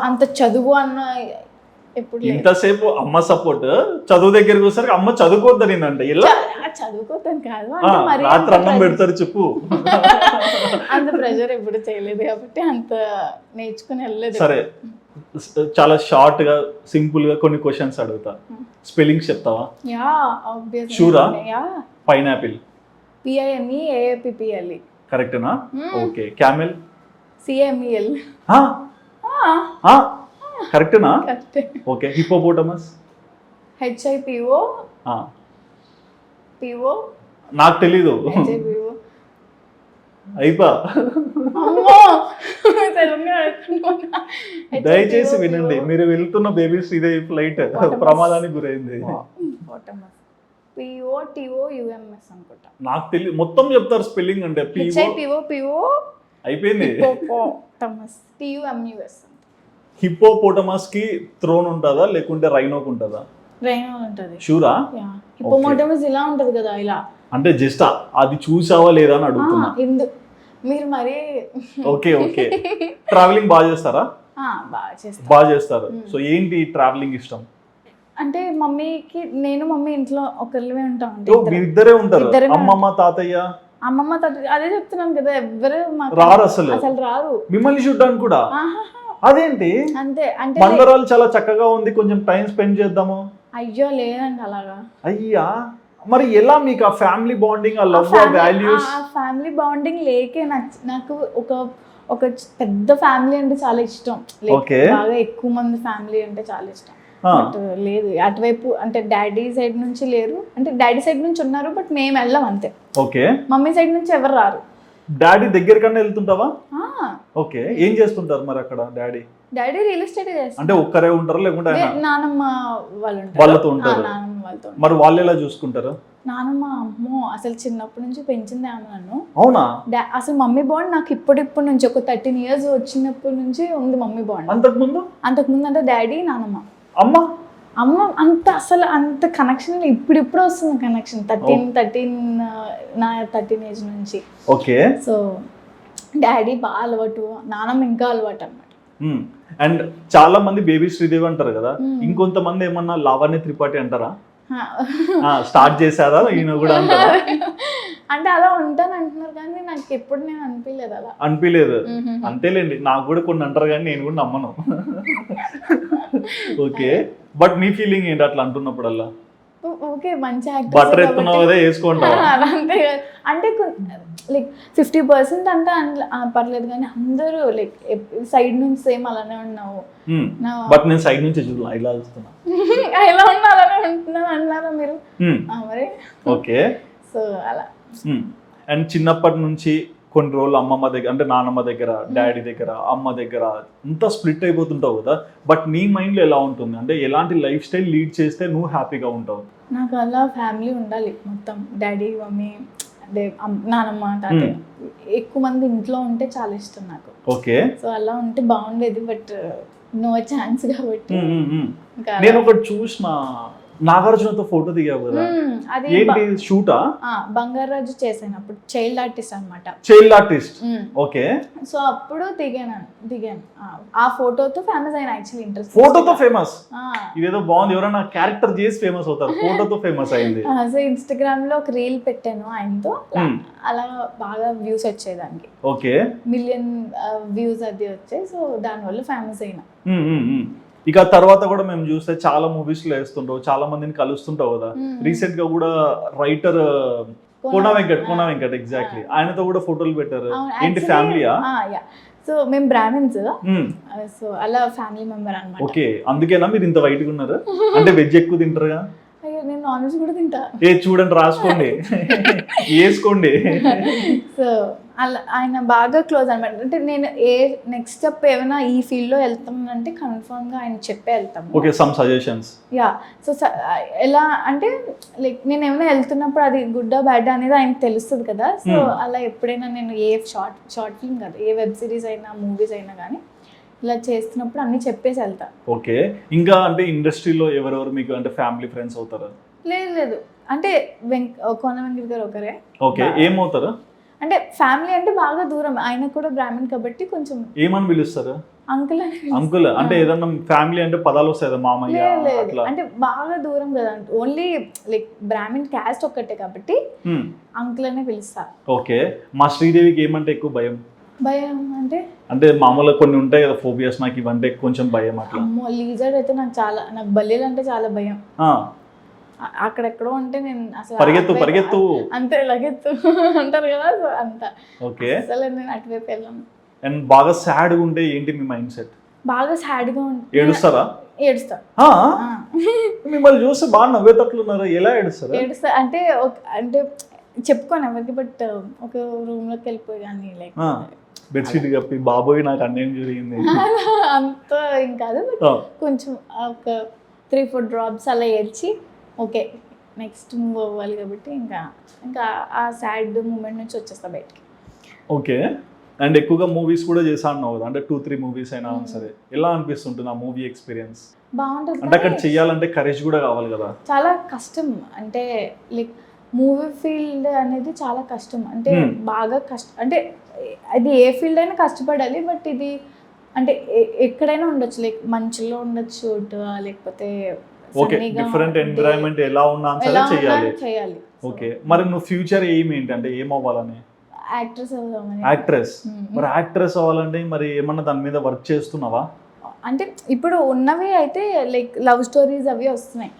అంత చదువు అన్న ఎప్పుడు ఇంతసేపు అమ్మ సపోర్ట్, చదువు దగ్గరికి వచ్చేసరికి అమ్మ చదువుకోద్దా నేనంటే ఇలా చదువుకోతాను కాదు, రాత్రి అన్నం పెడతారు చెప్పు. అంత ప్రెషర్ ఎప్పుడు చేయలేదు కాబట్టి అంత నేర్చుకుని వెళ్ళలేదు. సరే చాలా షార్ట్ గా సింపుల్ గా కొన్ని క్వశ్చన్స్ అడుగుతా. స్పెల్లింగ్స్ చెప్తావా? Yeah obviously. షూరా? యా. Pineapple PINEAPPLE. కరెక్టేనా? ఓకే. క్యామెల్? CAMEL. కరెక్టేనా? కరెక్టే. ఓకే. హిప్పోపోటమస్? HIPO. PO. నాకు తెలీదు. HIPO. అయిపా. దయచేసి వినండి, మీరు వెళ్తున్న బేబీస్ ఇదే ఫ్లైట్ ప్రమాదానికి గురైంది. POTOUMS అనుకుంటా. నాకు తెలియదు, మొత్తం చెప్తారు స్పెల్లింగ్ అంటే. HIPO అయిపోయింది. TUMUS. హిప్పోపోటమస్ కి థ్రోన్ ఉంటుందా లేకుంటే రైనోకి ఉంటుందా? రైనో ఉంటుంది. షూరా? హిప్పోపోటమస్ ఇలా ఉంటది కదా, ఇలా. అంటే జస్ట్ అది చూసావా లేదా అని అడుగుతున్నా. మీరు మరి. Okay okay. ట్రావెలింగ్ బాగా చేస్తారా? బాగా చేస్తారు. సో ఏంటి ట్రావెలింగ్ ఇష్టం? అంటే మమ్మీకి, నేను మమ్మీ ఇంట్లో ఒకరిమే ఉంటాం. ఇద్దరే ఉంటారు? అమ్మమ్మ తాతయ్య? అమ్మమ్మ తాతయ్య అదే చెప్తున్నాను కదా, ఎవ్వరు రారు అసలు రారు. మిమ్మల్ని చూడడానికి కూడా? అదేంటి? అంతే. అంటే బంగారాలు చాలా చక్కగా ఉంది, కొంచెం టైం స్పెండ్ చేద్దాము. అయ్యో లేదండి అలాగా. అయ్యా మరి ఎలా మీకు ఆ ఫ్యామిలీ బాండింగ్, ఆ లవ్, ఆ వాల్యూస్? ఆ ఫ్యామిలీ బాండింగ్ లేకే నాకు ఒక పెద్ద ఫ్యామిలీ అంటే చాలా ఇష్టం. బాగా ఎక్కువ మంది ఫ్యామిలీ అంటే చాలా ఇష్టం. బట్ లేదు అటువైపు, అంటే డాడీ సైడ్ నుంచి లేరు. అంటే డాడీ సైడ్ నుంచి ఉన్నారు బట్ మేము వెళ్ళాం అంతే. ఓకే. మమ్మీ సైడ్ నుంచి ఎవరు రారు. డాడీ దగ్గర కన్నా వెళ్తుంటావా? ఓకే. ఏం చేస్తుంటారు మరి అక్కడ డాడీ? డాడీ రియల్ ఎస్టేట్ చేస్తారు. అంటే ఒక్కరే ఉంటారు లేకుంటే నానమ్మ వాళ్ళతో ఉంటారు? మరి వాళ్ళు ఎలా చూసుకుంటారు? నానమ్మ అమ్మో అసలు చిన్నప్పటి నుంచి పెంచింది ఆమె నన్ను. అవునా? అసలు మమ్మీ బాండ్ నాకు ఇప్పటి నుంచి ఒక 13 years వచ్చినప్పటి నుంచి ఉంది మమ్మీ బాండ్. అంతకుముందు అంటే డాడీ నానమ్మ. అమ్మ అంత అసలు అంత కనెక్షన్ ఇప్పుడు వస్తుంది కనెక్షన్. 13 నా 13 ఏజ్ నుంచి. ఓకే. సో డాడీ బాగా అలవాటు, నానమ్మ ఇంకా అలవాటు అన్నమాట. అండ్ చాలా మంది బేబీ శ్రీదేవి అంటారు కదా, ఇంకొంతమంది ఏమన్నా లావణ్య త్రిపాఠి అంటారా? స్టార్ట్ చేశారా ఈయన కూడా అంటారా? అంటే అలా ఉంటాను అంటున్నారు కానీ నాకు ఎప్పుడు నేను అనిపించలేదు అలా. అనిపించలేదు? అంతేలేండి, నాకు కూడా కొన్ని అంటారు కానీ నేను కూడా నమ్మను. ఓకే. బట్ నీ ఫీలింగ్ ఏంటి అట్లా అంటున్నప్పుడల్లా? ఓకే మంచి బటర్ ఎత్తున్నావు కదా వేసుకుంటావు అంతే. అంటే లైక్ 50% అంటే పర్లేదు కానీ అందరూ లైక్ సైడ్ నుంచి సేమ్ అలానే ఉన్నావు. బట్ నేను సైడ్ నుంచి చూడాలి ఇలా చూస్తున్నా. ఎలా ఉన్నా అలానే ఉంటున్నాను అన్నారా మీరు మరి? ఓకే. సో అలా. అండ్ చిన్నప్పటి నుంచి కొన్ని రోజులు అమ్మమ్మ దగ్గర, అంటే నాన్నమ్మ దగ్గర, డాడీ దగ్గర, అమ్మ దగ్గర అంతా స్ప్లిట్ అయిపోతుంటావు కదా, బట్ నీ మైండ్లో ఎలా ఉంటుంది? అంటే ఎలాంటి లైఫ్ స్టైల్ లీడ్ చేస్తే నువ్వు హ్యాపీగా ఉంటావు? నాకు అలా ఫ్యామిలీ ఉండాలి మొత్తం, డాడీ మమ్మీ అదే నానమ్మ తాతయ్య ఎక్కువ మంది ఇంట్లో ఉంటే చాలా ఇష్టం నాకు. ఓకే. సో అలా ఉంటే బాగుండేది బట్ నో ఛాన్స్ కాబట్టి. నేను ఒకటి చూసిన నాగార్జునతో ఫోటో దిగావు కదా, అది ఏంటి షూటా? బంగారాజు చేశాను అప్పుడు, చైల్డ్ ఆర్టిస్ట్ అనమాట. Child artist, okay. సో అప్పుడు దిగాను ఆ ఫోటోతో ఫేమస్ అయిన. యాక్చువల్లీ ఇంట్రెస్ట్ ఫోటోతో ఫేమస్, ఇదేదో బాగుంది. ఎవరైనా క్యారెక్టర్ చేసి ఫేమస్ అవుతారు, ఫోటోతో ఫేమస్ అయింది. సో ఇన్స్టాగ్రామ్ లో ఒక రీల్ పెట్టాను ఆయనతో, అలా బాగా వ్యూస్ వచ్చేదానికి, ఓకే, 1 million వ్యూస్ అది వచ్చాయి. సో దానివల్ల ఫేమస్ అయినా. ఇక తర్వాత కూడా మేము చూస్తే చాలా మూవీస్ లో వేస్తుంటావు, చాలా మందిని కలుస్తుంటావు కదా. రీసెంట్ గా కూడా రైటర్ కోన వెంకట్ ఎగ్జాక్ట్లీ, ఆయనతో కూడా ఫోటోలు పెట్టారు. ఏంటి ఫ్యామిలీయా? సో మేము బ్రాహ్మిన్స్, సో అలా ఫ్యామిలీ మెంబర్ అన్నమాట. ఓకే, అందుకేనా మీరు ఇంత వైట్ గా ఉన్నారు? అంటే వెజ్ ఎక్కువ తింటారుగా? అయ్యో, నేను నాన్ వెజ్ కూడా తింటా. చూడండి, రాసుకోండి, వేసుకోండి. సో అలా ఆయన బాగా క్లోజ్ అనమాట. అంటే నేను నెక్స్ట్ స్టెప్ ఏమైనా ఈ ఫీల్డ్ లో వెళ్తానంటే కన్ఫర్మ్ గా ఆయన చెప్పే వెళ్తాము. Okay, some suggestions. Yeah, so ఎలా అంటే లైక్ నేను ఏమైనా వెళ్తున్నప్పుడు అది గుడ్డా బ్యాడ్ అనేది ఆయనకు తెలుస్తుంది కదా. సో అలా ఎప్పుడైనా నేను ఏ షార్ట్ ఫిల్మ్ కాదు, ఏ వెబ్ సిరీస్ అయినా మూవీస్ అయినా కానీ ఇలా చేస్తున్నప్పుడు అన్ని చెప్పేసి వెళ్తా. ఓకే, ఇంకా అంటే ఇండస్ట్రీలో ఎవరెవరు మీకు అంటే ఫ్యామిలీ ఫ్రెండ్స్ అవుతారు? లేదు, అంటే కోన వెంకట్ గారు ఒకరే. ఓకే, ఏమవుతారు? అంటే ఫ్యామిలీ అంటే బాగా దూరం, ఆయన కూడా బ్రాహ్మణ్ కాబట్టి కొంచెం ఏమని పిలుస్తారు? అంకుల్ అంకుల్ అంటే ఏదన్నా ఫ్యామిలీ అంటే పదాలు వస్తాయి కదా, మామయ్య అట్లా? అంటే బాగా దూరం కదా, ఓన్లీ లైక్ బ్రాహ్మణ్ క్యాస్ట్ ఒక్కటే కాబట్టి అంకుల్ అనే పిలుస్తా. ఓకే, మా శ్రీదేవికి ఏమంటే ఎక్కువ భయం? భయం అంటే మామూలుగా కొన్ని ఉంటాయి కదా ఫోబియాస్, నాకు ఇవంటే కొంచెం భయం అట్లా. లీజర్డ్ అయితే నాకు బల్లీలు అంటే చాలా భయం. అక్కడెక్కడో ఉంటే నేను అసలు పరిగెత్తు అంతే, లగెత్తు అంటారు కదా, సో అంత. ఓకే, అసలు నేను అటువైపు వెళ్ళాను. అండ్ బాగా సాడ్ గా ఉంటే ఏంటి మీ మైండ్ సెట్? బాగా సాడ్ గా ఉంటే ఏడుస్తా. మిమ్మల్ని చూస్తే బాగా నవ్వేటట్లున్నారు, ఎలా ఏడుస్తా అంటే చెప్పుకోను ఎవరికి, బట్ ఒక రూమ్ లోకి వెళ్ళిపోయి కానీ లైక్ బెడ్షీట్ కప్పి బాబోయ్ నాకు అన్యాయం జరిగింది అంత ఏం కాదు, కొంచెం ఒక 3-4 డ్రాప్స్ అలా ఏడ్చి ఓకే నెక్స్ట్ మూవ్ అవ్వాలి కాబట్టి ఇంకా ఆ సాడ్ మూమెంట్ నుంచి వచ్చేస్తా బయటికి. ఓకే, అండ్ ఎక్కువగా మూవీస్ కూడా చేసా అన్నావు కదా, అంటే 2-3 మూవీస్ అయినా సరే, ఎలా అనిపిస్తుంటుంది ఆ మూవీ ఎక్స్పీరియన్స్? బాగుంటుంది. అంటే అక్కడ చెయ్యాలంటే కరేజ్ కూడా కావాలి కదా. చాలా కష్టం, అంటే లైక్ మూవీ ఫీల్డ్ అనేది చాలా కష్టం, అంటే బాగా అంటే అది ఏ ఫీల్డ్ అయినా కష్టపడాలి, బట్ ఇది అంటే ఎక్కడైనా ఉండొచ్చు, లైక్ మంచులో ఉండొచ్చు, లేకపోతే డిఫరెంట్ ఎన్విరాన్మెంట్ ఎలా ఉన్నా సరే చేయాలి. ఓకే, మరి నువ్వు ఫ్యూచర్ ఎయిమ్ ఏంటంటే ఏం అవ్వాలని? యాక్ట్రెస్. మరి యాక్ట్రెస్ అవ్వాలంటే మరి ఏమన్నా దాని మీద వర్క్ చేస్తున్నావా? అంటే ఇప్పుడు ఉన్నవి అయితే లైక్ లవ్ స్టోరీస్ అవి వస్తున్నాయి,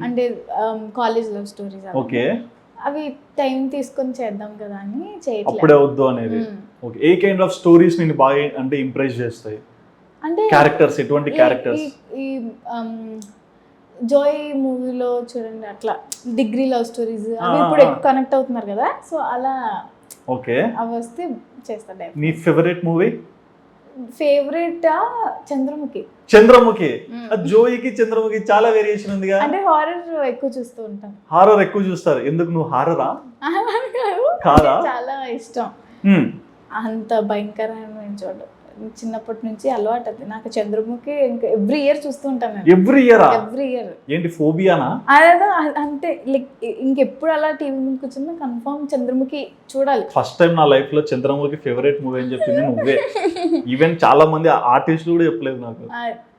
అంటే కాలేజ్ లవ్ స్టోరీస్. ఓకే, అవి టైం తీసుకొని చేద్దాం కదా అని చేయట్లేదు. అప్పుడే వద్దు అనేది. Okay, A kind of stories నిన్ను బాగా అంటే ఇంప్రెస్ చేస్తాయి? అంటే క్యారెక్టర్స్, ఎటువంటి క్యారెక్టర్స్? ఈ జోయ్ మూవీలో చూడండి, అట్లా డిగ్రీ లవ్ స్టోరీస్ అవి ఇప్పుడు ఎక్కువ కనెక్ట్ అవుతున్నారు కదా, సో అలా. ఓకే, అవి వస్తే చేస్తాను. నీ ఫేవరెట్ మూవీ? ఫేవరెట్ చంద్రముఖి. జోయికి చంద్రముఖి చాలా వేరియేషన్ ఉందిగా. అంటే హారర్ ఎక్కువ చూస్తూ ఉంటాను. హారర్ ఎక్కువ చూస్తారు, ఎందుకు? నువ్వు హారరా? కాదా? చాలా ఇష్టం. అంత భయంకరమైన చూడ చిన్నప్పటి నుంచి అలవాటు అది నాకు చంద్రముఖి. ఇంకా ఎవ్రీ ఇయర్ చూస్తూ ఉంటాను. ఎవ్రీ ఇయర్ ఏంటి ఫోబియానా? అదేదో అంతే, లైక్ ఇంకెప్పుడు అలా టీవీ ముందు కూర్చున్నా కన్ఫర్మ్ చంద్రముఖి చూడాలి. ఫస్ట్ టైం నా లైఫ్ లో చంద్రముఖి ఫేవరెట్ మూవీ అని చెప్పింది నువ్వే. ఈవెన్ చాలా మంది ఆర్టిస్టులు కూడా చెప్పలేదు నాకు.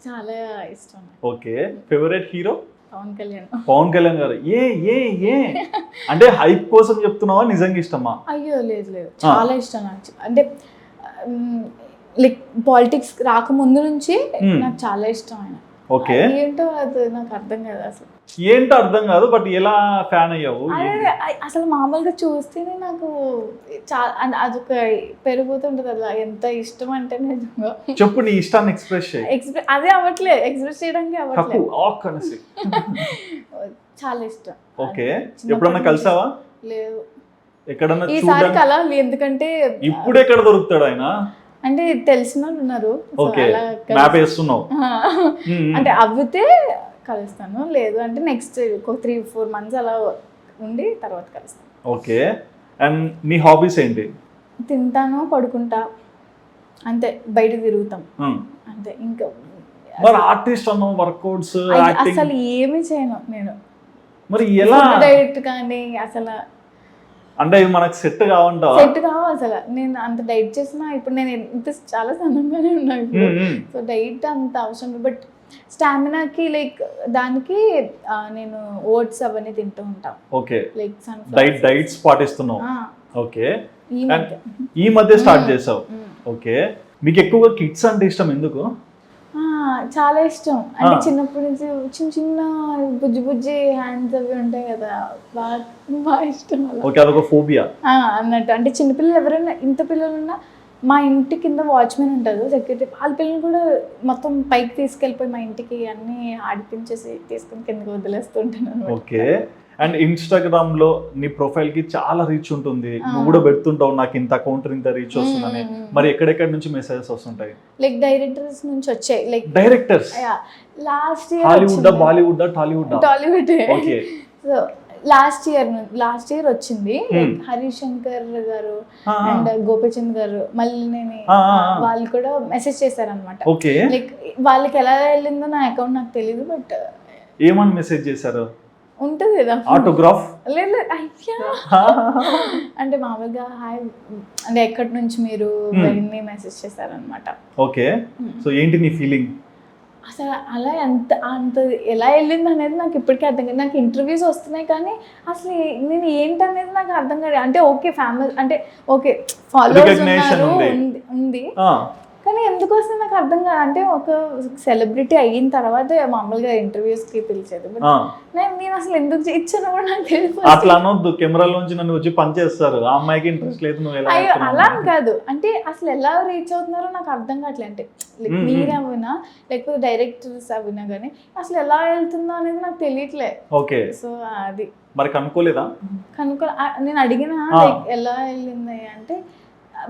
చాలా ఇష్టం. Okay, favourite hero? Pavan Kalyan గారు. ఏ అంటే హైప్ కోసం చెప్తున్నావా, నిజంగా ఇష్టమా? అయ్యో లేదు, చాలా ఇష్టం నాకు. అంటే లైక్ పాలిటిక్స్ రాకముందు నుంచి నాకు చాలా ఇష్టం ఆయన. ఓకే, ఏంటో అది నాకు అర్థం కాదు అసలు. ఏంటో అర్థం కాదు, బట్ ఎలా ఫ్యాన్ అయ్యావు? అసలు మామూలుగా చూస్తేనే నాకు చాలా అదొక పెరిగిపోతుంటది, అలా ఎంత ఇష్టం అంటే నిజంగా. చెప్పు నీ ఇష్టాన్ని ఎక్స్ప్రెస్ అదే అవ్వట్లేదు, ఎక్స్ప్రెస్ చేయడానికి అవ్వట్లేదు. చాలా ఇష్టం. ఓకే, ఎప్పుడన్నా కలిసావా? లేదు. ఎక్కడన్నా ఈసారి కలాలి, ఎందుకంటే ఇప్పుడు ఎక్కడ దొరుకుతాడు ఆయన? అంటే తెలిసిన వాళ్ళు ఉన్నారు. అంటే అవ్వితే కలుస్తాను, లేదు అంటే నెక్స్ట్ 3-4 months అలా ఉండి తర్వాత కలుస్తాను. ఓకే, అండ్ నీ హాబీస్ ఏంటి? తింటాను, పడుకుంటా, అంతే. బయట తిరుగుతాం అంతే. ఇంకా మరి ఆర్టిస్ట్ అన్న వర్కౌట్స్ అసలు ఏమీ చేయను నేను. మరి ఎలా డైట్ కానీ అసలు అంటే ఇవి మనకు సెట్ కావంటావా? సెట్ కావు అసలు. నేను అంత డైట్ చేసినా ఇప్పుడు నేను ఎంత చాలా సన్నంగానే ఉన్నా ఇప్పుడు. సో డైట్ అంత అవసరం, బట్ స్టామినాకి లైక్ దానికి నేను ఓట్స్ అవన్నీ తింటూ ఉంటాను. ఓకే, లైక్ డైట్స్ పాటిస్తున్నావు. ఓకే, ఈ మధ్య స్టార్ట్ చేసావు. ఓకే, మీకు ఎక్కువగా కిడ్స్ అంటే ఇష్టం ఎందుకు? చాలా ఇష్టం. అంటే చిన్నప్పటి నుంచి చిన్న చిన్న బుజ్జి బుజ్జి హ్యాండ్స్ అవి ఉంటాయి కదా, బాగా ఇష్టం. ఓకే, అదొక ఫోబియా అన్నట్టు. అంటే చిన్నపిల్లలు ఎవరైనా ఇంత పిల్లలు ఉన్నా మా ఇంటి కింద వాచ్మెన్ ఉంటారు సెక్యూరిటీ, వాళ్ళ పిల్లలు కూడా మొత్తం పైకి తీసుకెళ్ళిపోయి మా ఇంటికి అన్ని ఆడిపించేసి తీసుకుని కిందకి వదిలేస్తుంటాను. ఓకే, అండ్ ఇన్స్టాగ్రామ్ లో నీ ప్రొఫైల్ కి చాలా రీచ్ ఉంటుంది, నువ్వు కూడా పెడుతుంటావు నాకు ఇంత అకౌంట్ ఇంత రీచ్ వస్తుందని. మరి ఎక్కడెక్కడ నుంచి మెసేజెస్ వస్తుంటాయి? లైక్ డైరెక్టర్స్ నుంచి వచ్చాయి. Like directors last year Hollywood, Bollywood, Tollywood. Okay, so last year వచ్చింది. హరీష్ శంకర్ గారు అండ్ గోపీచంద్ గారు మళ్ళీ వాళ్ళు కూడా మెసేజ్ చేశారనమాట. లైక్ వాళ్ళకి ఎలా వెళ్ళిందో నా అకౌంట్ నాకు తెలియదు, బట్ ఏమని మెసేజ్ చేశారు? ఉంటుంది కదా ఆటోగ్రాఫ్, లేదు అంటే మామూలుగా హాయ్ అంటే ఎక్కడి నుంచి మీరు వెళ్ళి మెసేజ్ చేశారనమాట. ఓకే, సో ఏంటి నీ ఫీలింగ్? అసలు అలా అంత ఎలా వెళ్ళింది అనేది నాకు ఇప్పటికీ అర్థం కాదు. నాకు ఇంటర్వ్యూస్ వస్తున్నాయి కానీ అసలు నేను ఏంటనేది నాకు అర్థం కాదు. అంటే ఓకే ఫ్యామిలీ అంటే ఓకే ఫాలోవర్స్ ఉన్నారు ఉంది, కానీ ఎందుకు వస్తుంది నాకు అర్థం కాదు. అంటే ఒక సెలబ్రిటీ అయిన తర్వాత మామూలుగా ఇంటర్వ్యూస్కి పిలిచేది, నేను అసలు ఎందుకు ఇచ్చాను కూడా నాకు తెలియదు. అట్లా అనొద్దు, కెమెరాలోంచి నన్ను వచ్చి పనిచేస్తారు, ఆ అమ్మాయికి ఇంట్రెస్ట్ లేదు నువ్వు ఎలా. అయ్యో అలా కాదు, అంటే అసలు ఎలా రీచ్ అవుతున్నారో నాకు అర్థం కావట్లేదు. అంటే మీరే అవినా లేకపోతే డైరెక్టర్స్ అవినా కానీ అసలు ఎలా వెళ్తుందో అనేది నాకు తెలియట్లే. ఓకే, సో అది మరి కనుక్కోలేదా? నేను అడిగిన ఎలా వెళ్ళింది అంటే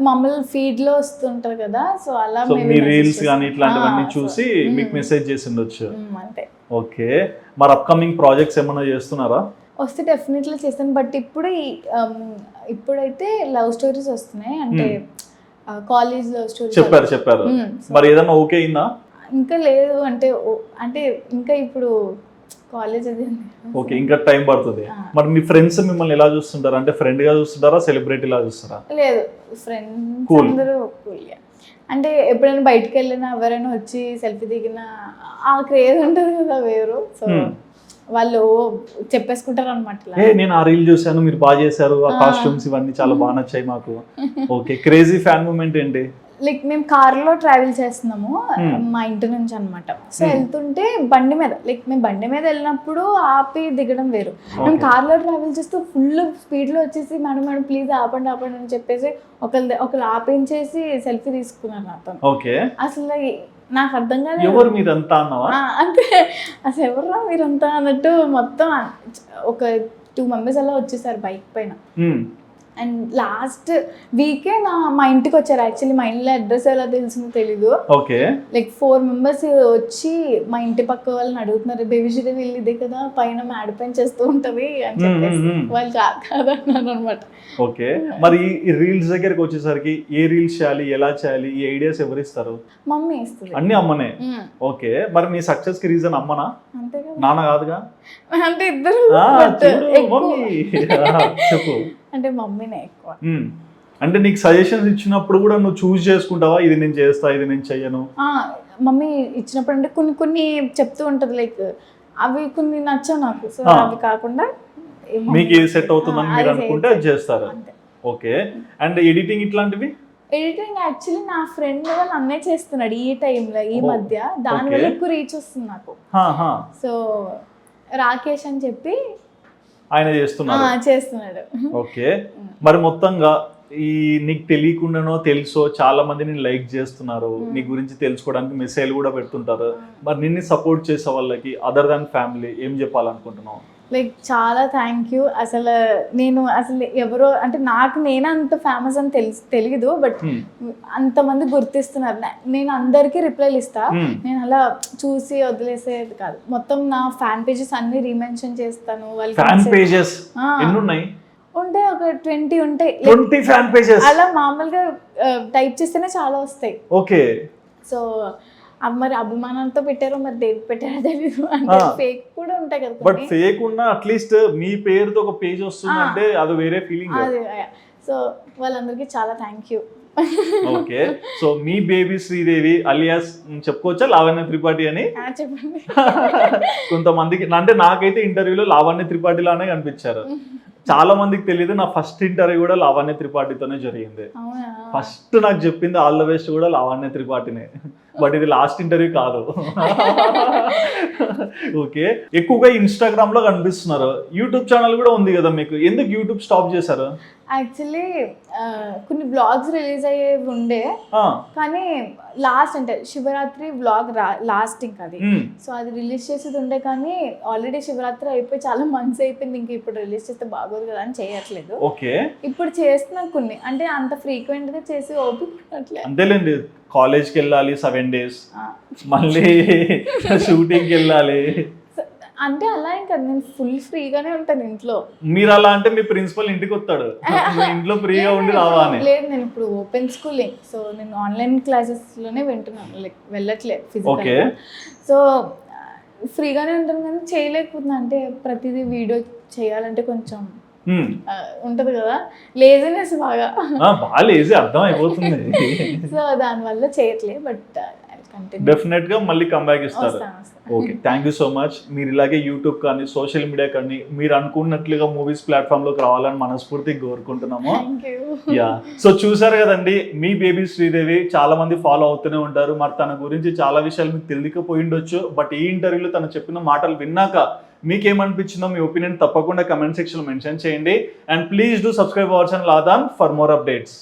మమ్మల్ని ఫీడ్ లో వస్తుంటారు కదా, సో అలా మీ రీల్స్ కానీ ఇట్లాంటివన్నీ చూసి మీకు మెసేజ్ చేసి ఉండొచ్చు. అంతే. ఓకే, మరి అప్కమింగ్ ప్రాజెక్ట్స్ ఏమైనా చేస్తున్నారా? వస్తే డెఫినెట్లీ చేస్తాను, బట్ ఇప్పుడైతే లవ్ స్టోరీస్ వస్తున్నాయి. అంటే కాలేజ్ లవ్ స్టోరీస్ చెప్పారు. మరి ఏదైనా ఓకే అయిందా? ఇంకా లేదు, అంటే ఇంకా ఇప్పుడు కాలేజ్ అది. ఓకే, ఇంకా టైం పడుతుంది. మరి మీ ఫ్రెండ్స్ మిమ్మల్ని ఎలా చూస్తుంటారు? అంటే ఫ్రెండ్ గా చూస్తుంటారా, సెలబ్రిటీ లా చూస్తారా? లేదు, ఫ్రెండ్స్ అందరూ కూల్గా. అంటే ఎప్పుడైనా బయటకు వెళ్ళినా ఎవరైనా వచ్చి సెల్ఫీ దిగినా ఆ క్రేజ్ ఉంటుంది కదా వేరు. సో వాళ్ళు చెప్పేసుకుంటారు అనమాట. నేను ఆ రీల్ చూసాను, మీరు బాగా చేశారు, ఆ కాస్ట్యూమ్స్ ఇవన్నీ చాలా బాగా నచ్చాయి మాకు. ఓకే, క్రేజీ ఫ్యాన్ మూమెంట్ ఏంటి? లైక్ మేము కార్లో ట్రావెల్ చేస్తున్నాము మా ఇంటి నుంచి అనమాట. సో వెళ్తుంటే బండి మీద మేము బండి మీద వెళ్ళినప్పుడు ఆపి దిగడం వేరు. మేము కార్లో ట్రావెల్ చేస్తూ ఫుల్ స్పీడ్లో వచ్చేసి మేడం ప్లీజ్ ఆపండి అని చెప్పేసి ఒకరు ఆపించేసి సెల్ఫీ తీసుకున్నారు నాతో. ఓకే, అసలు నాకు అర్థం కాదు ఎవరు మీరంతా అన్నావా? అంటే అసలు ఎవర్రా మీరంతా అన్నట్టు మొత్తం ఒక 2 members అలా వచ్చేసారు బైక్ పైన. అండ్ లాస్ట్ వీకే మా ఇంటికి వచ్చారు. యాక్చువల్లీ మా ఇంట్లో అడ్రస్ ఎలా తెలిసిందో తెలీదు. ఓకే, లైక్ 4 members వచ్చి మా ఇంటి పక్క వాళ్ళని అడుగుతున్నారు, బేబీజీ వీళ్ళు ఇదే కదా పైన మ్యాడ్ పైన చేస్తూ ఉంటది అని చెప్పేసి వాళ్ళు కాదన్నారు అనమాట. ఓకే, మరి ఈ రీల్స్ దగ్గరికి వచ్చేసరికి ఏ రీల్స్ చేయాలి, ఎలా చేయాలి, ఈ ఐడియాస్ ఎవరు ఇస్తారు? మమ్మీ ఇస్తుంది. అన్ని అమ్మనే. ఓకే, మరి మీ సక్సెస్ కి రీజన్ అమ్మనా? అంతే కదా, నాన్న కాదుగా? అంటే ఇద్దరు. చెప్పు. అంటే మమ్మీనే ఎక్కువ. అంటే నీకు సజెషన్స్ ఇచ్చినప్పుడు కూడా నువ్వు చూస్ చేసుకుంటావా, ఇది నేను చేస్తా, ఇది నేను చెయ్యను? మమ్మీ ఇచ్చినప్పుడు అంటే కొన్ని చెప్తూ ఉంటది, లైక్ అవి కొన్ని నచ్చవు నాకు. సో అవి కాకుండా మీకు ఏది సెట్ అవుతుందని మీరు అనుకుంటే అది చేస్తారు. ఓకే, అండ్ ఎడిటింగ్ ఇట్లాంటివి? ఎడిటింగ్ యాక్చువల్లీ నా ఫ్రెండ్ వాళ్ళు అన్నయ్య చేస్తున్నాడు ఈ టైంలో ఈ మధ్య, దానివల్ల ఎక్కువ రీచ్ వస్తుంది నాకు. సో రాకేష్ అని చెప్పి ఆయన చేస్తున్నాడు. ఓకే, మరి మొత్తంగా ఈ నీకు తెలియకుండానో తెలుసో చాలా మంది నేను లైక్ చేస్తున్నారు, నీ గురించి తెలుసుకోవడానికి మెసేజ్ కూడా పెడుతుంటారు. మరి నిన్ను సపోర్ట్ చేసే వాళ్ళకి అదర్ దాన్ ఫ్యామిలీ ఏం చెప్పాలనుకుంటున్నావు? లైక్ చాలా థ్యాంక్ యూ. అసలు నేను ఎవరో అంటే నాకు నేను అంత ఫేమస్ అని తెలియదు, బట్ అంతమంది గుర్తిస్తున్నారు. నేను అందరికీ రిప్లైలు ఇస్తా, నేను అలా చూసి వదిలేసేది కాదు. మొత్తం నా ఫ్యాన్ పేజెస్ అన్ని రీమెన్షన్ చేస్తాను. ఉంటే ఒక 20 ఉంటాయి. 20 ఫ్యాన్ పేజెస్ అలా మామూలుగా టైప్ చేస్తేనే చాలా వస్తాయి. ఓకే, సో మరి అభిమానంతో పెట్టారో మరి దేనికి పెట్టారో తెలియదు, అంటే ఫేక్ కూడా ఉంటాయి కదా బట్ ఫేక్ ఉన్నా అట్లీస్ట్ మీ పేరుతో ఒక పేజ్ వస్తుందంటే అది వేరే ఫీలింగ్. అదే, సో వాళ్ళందరికీ చాలా థ్యాంక్ యూ. ఓకే, సో మీ బేబీ శ్రీదేవి అలియాస్ చెప్పుకోవచ్చా లావణ్య త్రిపాఠి అని? చెప్పండి. కొంతమందికి అంటే నాకైతే ఇంటర్వ్యూలో లావణ్య త్రిపాఠి లానే కనిపించారు. చాలా మందికి తెలియదు, నా ఫస్ట్ ఇంటర్వ్యూ కూడా లావణ్య త్రిపాఠితోనే జరిగింది. ఫస్ట్ నాకు చెప్పింది ఆల్ ద బెస్ట్ కూడా లావణ్య త్రిపాఠినే, బట్ ఇది లాస్ట్ ఇంటర్వ్యూ కాదు. ఓకే, ఎక్కువగా ఇన్స్టాగ్రామ్ లో కనిపిస్తున్నారు, యూట్యూబ్ ఛానల్ కూడా ఉంది కదా మీకు, ఎందుకు యూట్యూబ్ స్టాప్ చేశారు? యాక్చువల్లీ కొన్ని బ్లాగ్స్ రిలీజ్ అయ్యేవి ఉండే, కానీ లాస్ట్ అంటే శివరాత్రి బ్లాగ్ లాస్ట్ ఇంకా అది, సో అది రిలీజ్ చేసేది ఉండే, కానీ ఆల్రెడీ శివరాత్రి అయిపోయి చాలా మంత్స్ అయిపోయింది, ఇంక ఇప్పుడు రిలీజ్ చేస్తే బాగోదు కదా అని చేయట్లేదు. ఓకే, ఇప్పుడు చేస్తున్నాం కొన్ని, అంటే అంత ఫ్రీక్వెంట్ గా చేసి ఓపిక ఉండట్లేదు. అంతేలేండి, కాలేజ్కి వెళ్ళాలి 7 days, మళ్ళీ షూటింగ్కి వెళ్ళాలి, అంటే అలా ఇంకా నేను ఫుల్ ఫ్రీగానే ఉంటాను ఇంట్లో. మీరు అలా అంటే మీ ప్రిన్సిపల్ ఇంటికి వస్తాడు, ఇంట్లో ఫ్రీగా ఉండి రావాలి. లేదు, నేను ఇప్పుడు ఓపెన్ స్కూలింగ్, సో నేను ఆన్లైన్ క్లాసెస్ లోనే వింటున్నాను, లైక్ వెళ్ళట్లేదు ఫిజికల్. సో ఫ్రీగానే ఉంటాను, కానీ చేయలేకపోతున్నా, అంటే ప్రతిదీ వీడియో చేయాలంటే కొంచెం ఉంటది కదా, లేజినెస్ బాగా లేజీ అర్థం అయిపోతుంది. సో దానివల్ల చేయట్లేదు, బట్ డెఫినెట్ గా మళ్ళీ కంబ్యాక్ ఇస్తారు. Okay, thank you so much. మీరు ఇలాగే యూట్యూబ్ కానీ సోషల్ మీడియా కానీ మీరు అనుకున్నట్లుగా మూవీస్ ప్లాట్ఫామ్ లోకి రావాలని మనస్ఫూర్తిగా కోరుకుంటున్నాము. యా, సో చూసారు కదండి, మీ బేబీ శ్రీదేవి చాలా మంది ఫాలో అవుతూనే ఉంటారు. మరి తన గురించి చాలా విషయాలు మీకు తెలియకపోయి ఉండొచ్చు, బట్ ఈ ఇంటర్వ్యూలో తను చెప్పిన మాటలు విన్నాక మీకేమనిపించిందో మీ ఒపీనియన్ తప్పకుండా కమెంట్ సెక్షన్ లో మెన్షన్ చేయండి. And please do subscribe our channel ఆదాన్ ఫర్ మోర్ అప్డేట్స్.